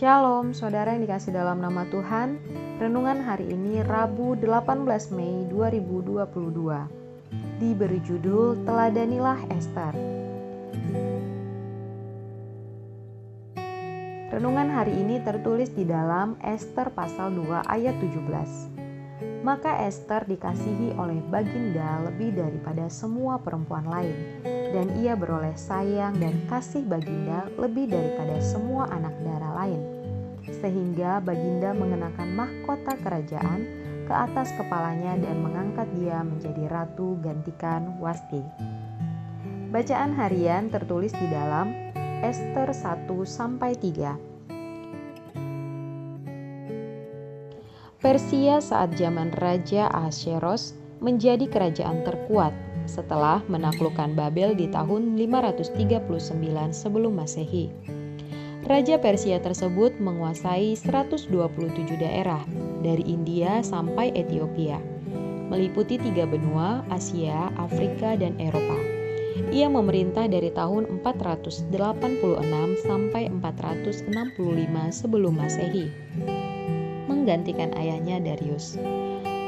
Shalom, saudara yang dikasih dalam nama Tuhan. Renungan hari ini Rabu 18 Mei 2022. Diberi judul Teladanilah Ester. Renungan hari ini tertulis di dalam Ester pasal 2 ayat 17. Maka Ester dikasihi oleh Baginda lebih daripada semua perempuan lain, dan ia beroleh sayang dan kasih Baginda lebih daripada semua anak darah lain, sehingga Baginda mengenakan mahkota kerajaan ke atas kepalanya dan mengangkat dia menjadi ratu gantikan Wasti. Bacaan harian tertulis di dalam Ester 1-3. Persia saat zaman Raja Ahasveros menjadi kerajaan terkuat setelah menaklukkan Babel di tahun 539 sebelum Masehi. Raja Persia tersebut menguasai 127 daerah dari India sampai Ethiopia, meliputi 3 benua, Asia, Afrika, dan Eropa. Ia memerintah dari tahun 486 sampai 465 sebelum Masehi, menggantikan ayahnya Darius.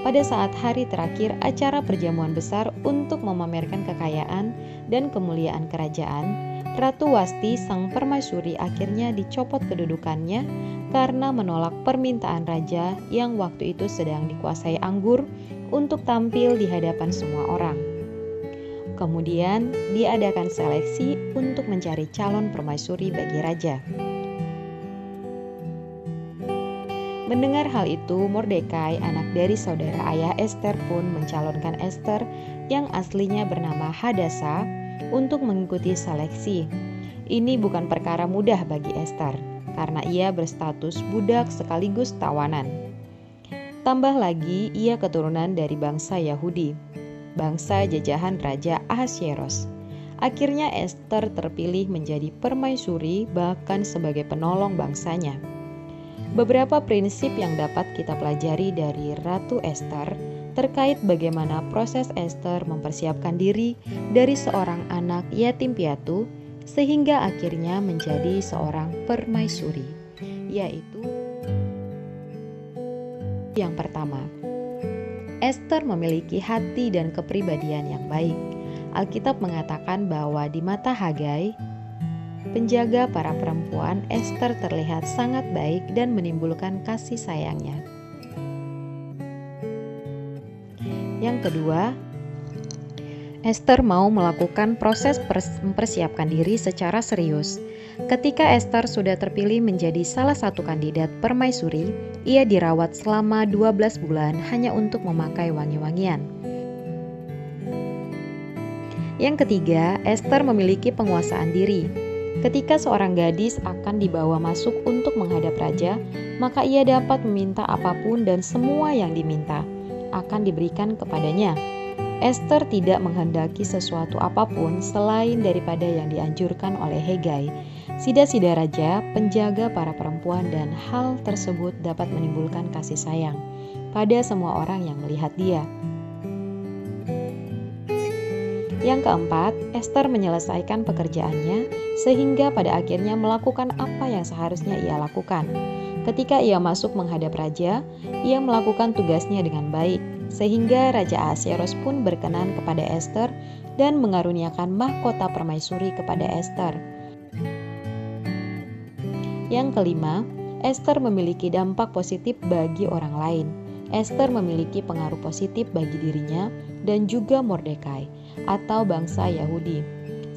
Pada saat hari terakhir acara perjamuan besar untuk memamerkan kekayaan dan kemuliaan kerajaan, Ratu Wasti sang permaisuri akhirnya dicopot kedudukannya karena menolak permintaan raja yang waktu itu sedang dikuasai anggur untuk tampil di hadapan semua orang. Kemudian diadakan seleksi untuk mencari calon permaisuri bagi raja. Mendengar hal itu, Mordekai, anak dari saudara ayah Ester, pun mencalonkan Ester yang aslinya bernama Hadasa untuk mengikuti seleksi. Ini bukan perkara mudah bagi Ester, karena ia berstatus budak sekaligus tawanan. Tambah lagi, ia keturunan dari bangsa Yahudi, bangsa jajahan Raja Ahasveros. Akhirnya Ester terpilih menjadi permaisuri, bahkan sebagai penolong bangsanya. Beberapa prinsip yang dapat kita pelajari dari Ratu Ester terkait bagaimana proses Ester mempersiapkan diri dari seorang anak yatim piatu sehingga akhirnya menjadi seorang permaisuri, yaitu yang pertama, Ester memiliki hati dan kepribadian yang baik. Alkitab mengatakan bahwa di mata Hagai, penjaga para perempuan, Ester terlihat sangat baik dan menimbulkan kasih sayangnya. Yang kedua, Ester mau melakukan proses mempersiapkan diri secara serius. Ketika Ester sudah terpilih menjadi salah satu kandidat permaisuri, ia dirawat selama 12 bulan hanya untuk memakai wangi-wangian. Yang ketiga, Ester memiliki penguasaan diri. Ketika seorang gadis akan dibawa masuk untuk menghadap raja, maka ia dapat meminta apapun dan semua yang diminta akan diberikan kepadanya. Ester tidak menghendaki sesuatu apapun selain daripada yang dianjurkan oleh Hegai, sida-sida raja, penjaga para perempuan, dan hal tersebut dapat menimbulkan kasih sayang pada semua orang yang melihat dia. Yang keempat, Ester menyelesaikan pekerjaannya sehingga pada akhirnya melakukan apa yang seharusnya ia lakukan. Ketika ia masuk menghadap raja, ia melakukan tugasnya dengan baik, sehingga Raja Ahasveros pun berkenan kepada Ester dan mengaruniakan mahkota permaisuri kepada Ester. Yang kelima, Ester memiliki dampak positif bagi orang lain. Ester memiliki pengaruh positif bagi dirinya dan juga Mordekai atau bangsa Yahudi.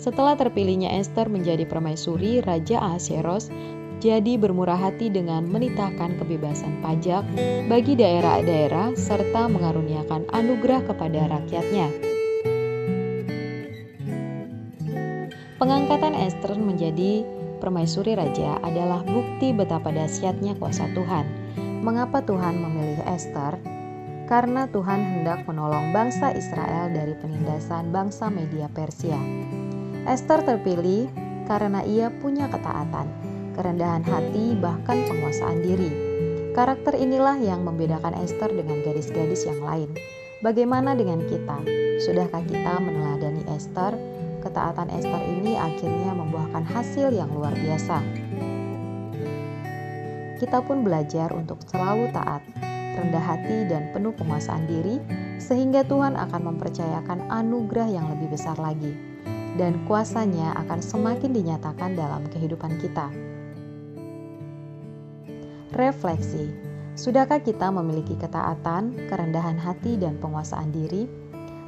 Setelah terpilihnya Ester menjadi permaisuri, Raja Ahasveros jadi bermurah hati dengan menitahkan kebebasan pajak bagi daerah-daerah serta mengaruniakan anugerah kepada rakyatnya. Pengangkatan Ester menjadi permaisuri raja adalah bukti betapa dahsyatnya kuasa Tuhan. Mengapa Tuhan memilih Ester? Karena Tuhan hendak menolong bangsa Israel dari penindasan bangsa Media Persia. Ester terpilih karena ia punya ketaatan, kerendahan hati, bahkan penguasaan diri. Karakter inilah yang membedakan Ester dengan gadis-gadis yang lain. Bagaimana dengan kita? Sudahkah kita meneladani Ester? Ketaatan Ester ini akhirnya membuahkan hasil yang luar biasa. kita pun belajar untuk selalu taat, rendah hati, dan penuh penguasaan diri, sehingga Tuhan akan mempercayakan anugerah yang lebih besar lagi, dan kuasa-Nya akan semakin dinyatakan dalam kehidupan kita. Refleksi, sudahkah kita memiliki ketaatan, kerendahan hati, dan penguasaan diri?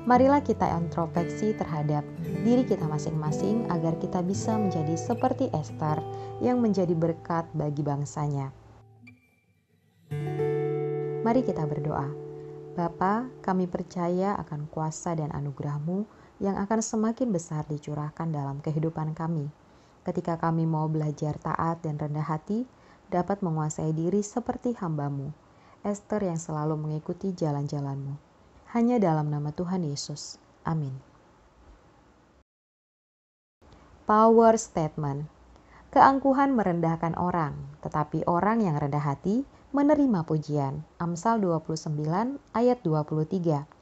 Marilah kita introspeksi terhadap diri kita masing-masing agar kita bisa menjadi seperti Ester yang menjadi berkat bagi bangsanya. Mari kita berdoa. Bapa, kami percaya akan kuasa dan anugerah-Mu yang akan semakin besar dicurahkan dalam kehidupan kami. Ketika kami mau belajar taat dan rendah hati, dapat menguasai diri seperti hamba-Mu, Ester yang selalu mengikuti jalan-jalan-Mu. Hanya dalam nama Tuhan Yesus. Amin. Power Statement. Keangkuhan merendahkan orang, tetapi orang yang rendah hati menerima pujian. Amsal 29 ayat 23.